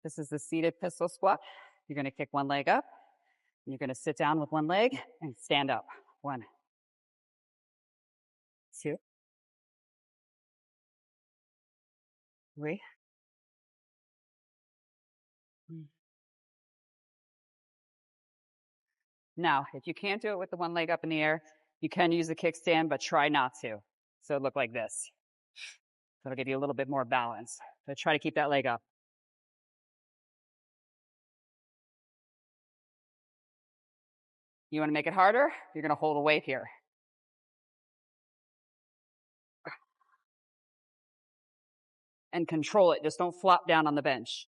This is the seated pistol squat. You're going to kick one leg up. You're going to sit down with one leg and stand up. 1, 2, 3. Now, if you can't do it with the one leg up in the air, you can use the kickstand, but try not to. So it look like this. That'll give you a little bit more balance. So try to keep that leg up. You want to make it harder? You're going to hold a weight here. And control it. Just don't flop down on the bench.